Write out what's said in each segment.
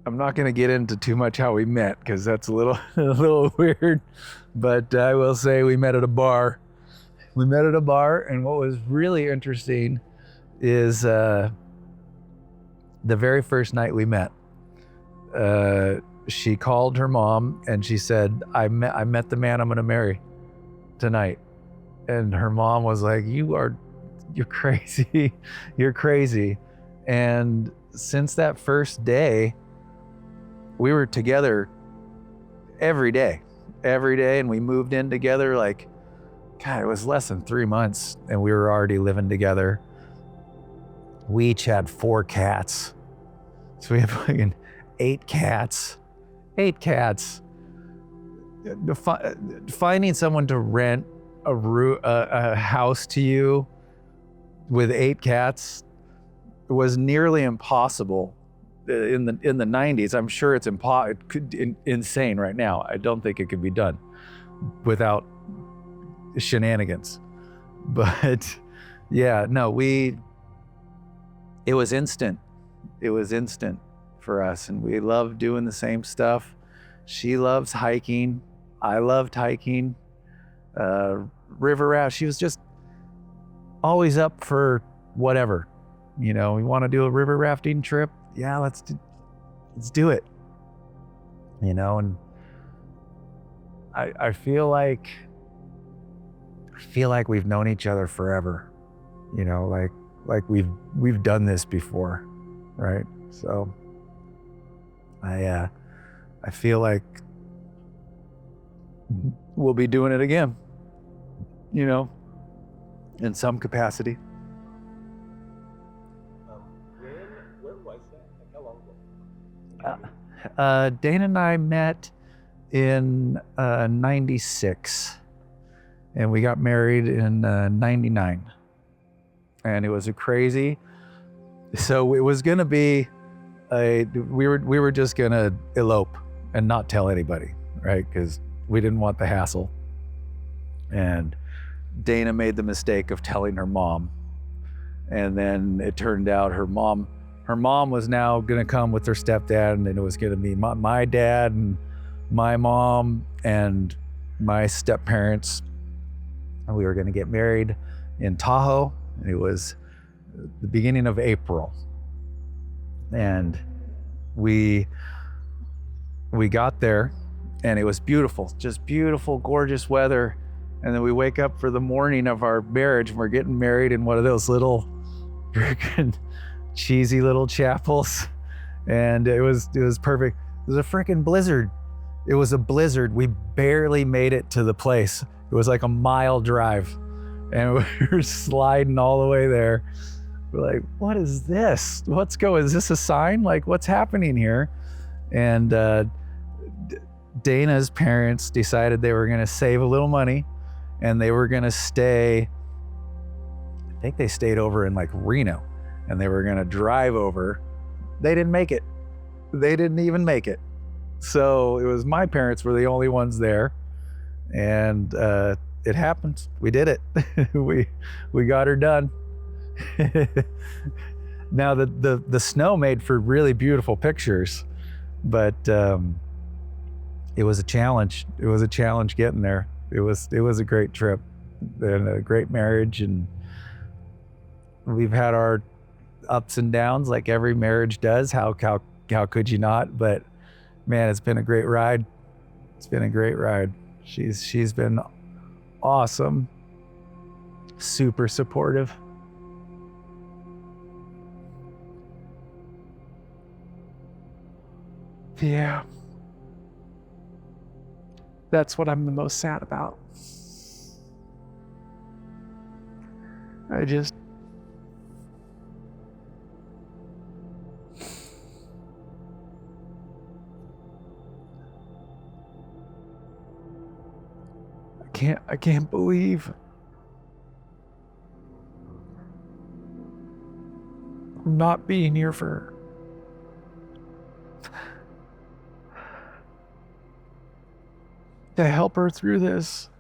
I'm not going to get into too much how we met because that's a little a little weird, but I will say we met at a bar. We met at a bar, and what was really interesting is the very first night we met. She called her mom and she said, "I met the man I'm going to marry tonight." And her mom was like, "You're crazy, you're crazy." And since that first day, we were together every day, and we moved in together. Like, God, it was less than 3 months, and we were already living together. We each had 4 cats, so we have fucking 8 cats. 8 cats. Finding someone to rent a house to you with 8 cats was nearly impossible in the 90s. I'm sure it's insane right now. I don't think it could be done without shenanigans. But yeah, no, it was instant. It was instant for us, and we loved doing the same stuff. She loves hiking. I loved hiking. River raft. She was just always up for whatever. You know, we want to do a river rafting trip. Yeah, let's do it. You know, and I feel like we've known each other forever. You know, like we've done this before, right? So I feel like we'll be doing it again. You know, in some capacity. Where was that? Like, how long ago? Dana and I met in 96, and we got married in 99. And it was a crazy, so it was gonna be we were just gonna elope and not tell anybody, right? Because we didn't want the hassle. And Dana made the mistake of telling her mom, and then it turned out her mom was now gonna come with her stepdad, and it was gonna be my dad and my mom and my step parents, and we were gonna get married in Tahoe. It was the beginning of April, and we got there, and it was beautiful, just beautiful, gorgeous weather. And then we wake up for the morning of our marriage, and we're getting married in one of those little freaking cheesy little chapels. And it was perfect. It was a freaking blizzard. It was a blizzard. We barely made it to the place. It was like a mile drive, and we were sliding all the way there. We're like, what is this? Is this a sign? Like, what's happening here? And Dana's parents decided they were gonna save a little money, and they were gonna stay, I think they stayed over in like Reno, and they were gonna drive over. They didn't make it. They didn't even make it. So it was my parents were the only ones there, and it happened. We did it. we got her done. Now the snow made for really beautiful pictures, but it was a challenge. It was a challenge getting there. It was a great trip and a great marriage, and we've had our ups and downs like every marriage does. How could you not? But man, it's been a great ride. It's been a great ride. She's been awesome, super supportive. Yeah. That's what I'm the most sad about. I just... I can't believe I'm not being here for her. To help her through this.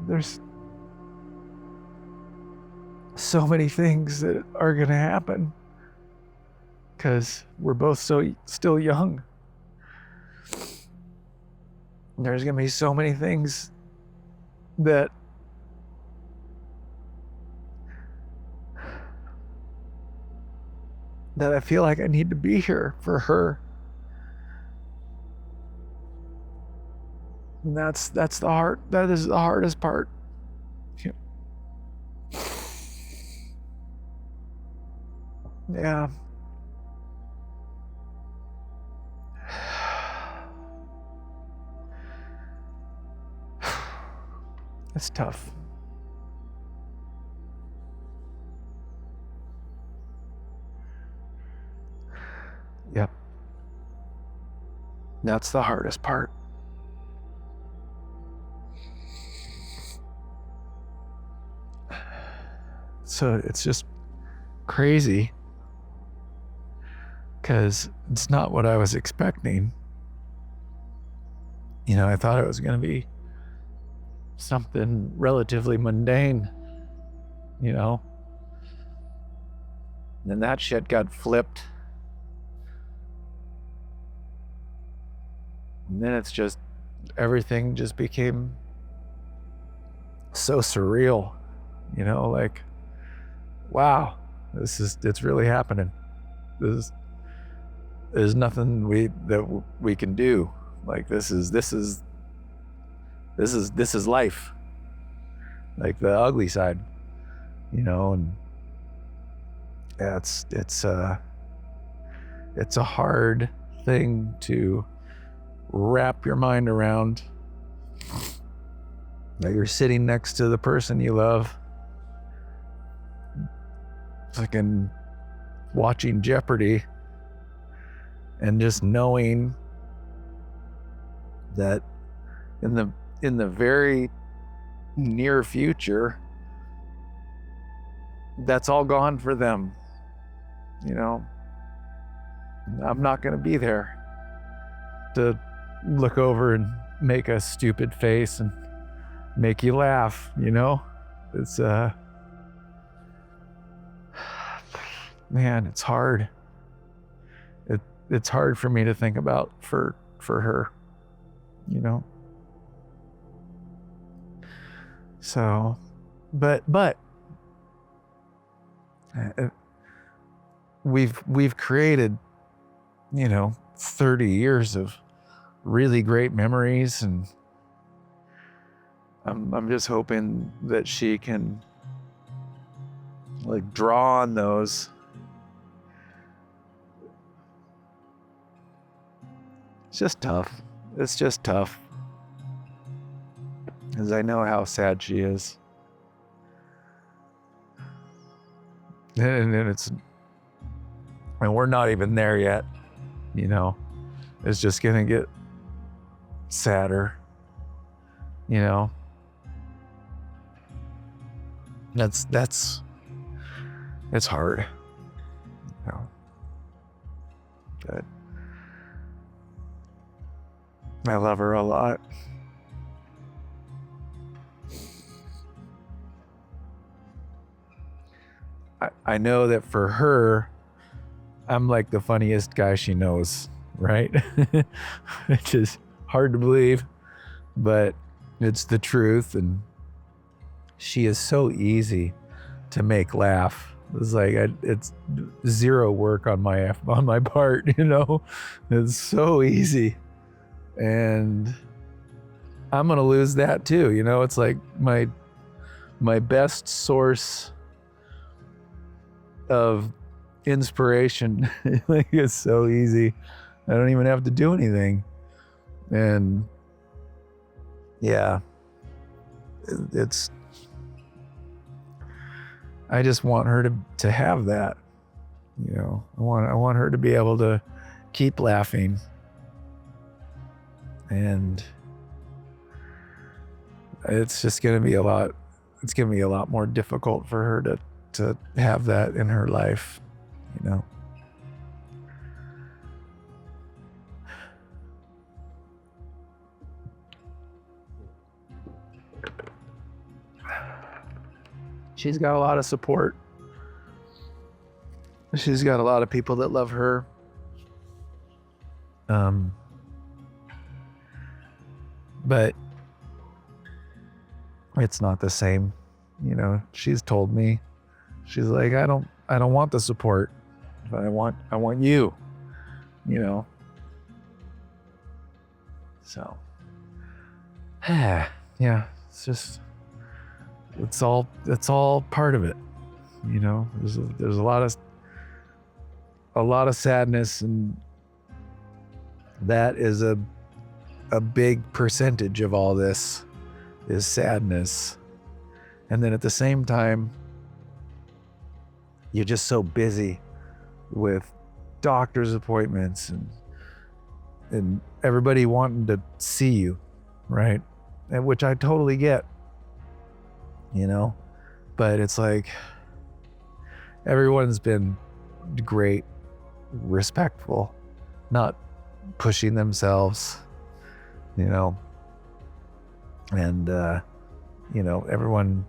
There's so many things that are going to happen because we're both still young. There's going to be so many things that I feel like I need to be here for her. And that is the hardest part. Yeah. It's tough. Yep. That's the hardest part. So it's just crazy because it's not what I was expecting. You know, I thought it was going to be something relatively mundane, you know. And then that shit got flipped. And then it's just, everything just became so surreal, you know, like, wow, it's really happening. There's nothing we can do. Like, this is life. Like the ugly side, you know, and yeah, it's a hard thing to wrap your mind around, that you're sitting next to the person you love, fucking watching Jeopardy, and just knowing that in the very near future, that's all gone for them. You know, I'm not going to be there to look over and make a stupid face and make you laugh, you know? It's man, it's hard. It's hard for me to think about for her, you know? So, but we've created, you know, 30 years of really great memories, and I'm just hoping that she can like draw on those. It's just tough. It's just tough, because I know how sad she is. And we're not even there yet, you know. It's just gonna get sadder, you know. It's hard, you know. But I love her a lot. I know that for her, I'm like the funniest guy she knows, right? Which is hard to believe, but it's the truth. And she is so easy to make laugh. It's like it's zero work on my part, you know. It's so easy, and I'm gonna lose that too. You know, it's like my best source of inspiration. Like, it's so easy. I don't even have to do anything. And yeah, it's, I just want her to have that, you know. I want her to be able to keep laughing, and it's just going to be a lot more difficult for her to have that in her life, you know. she's got a lot of support. She's got a lot of people that love her. But it's not the same. You know, she's told me, she's like, I don't want the support, but I want you, you know? So, yeah, it's all part of it. You know, there's a lot of sadness, and that is a big percentage of all this is sadness. And then at the same time, you're just so busy with doctor's appointments and everybody wanting to see you, right? And which I totally get, you know, but it's like everyone's been great, respectful, not pushing themselves, you know, and you know, everyone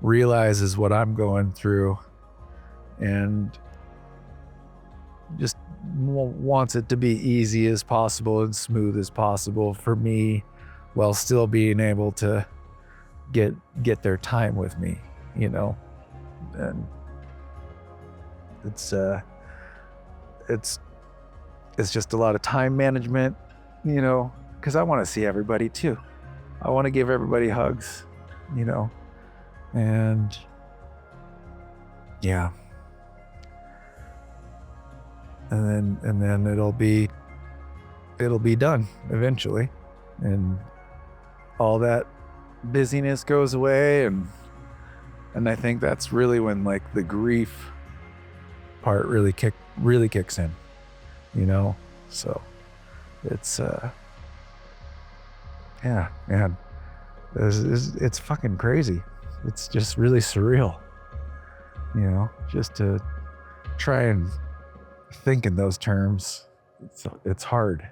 realizes what I'm going through and just wants it to be easy as possible and smooth as possible for me, while still being able to get their time with me, you know. And it's just a lot of time management, you know, because I want to see everybody too. I want to give everybody hugs, you know, and yeah. And then it'll be done eventually, and all that busyness goes away, and I think that's really when like the grief part really kicks in, you know. So it's yeah, man, it's fucking crazy. It's just really surreal, you know, just to try and think in those terms. It's hard.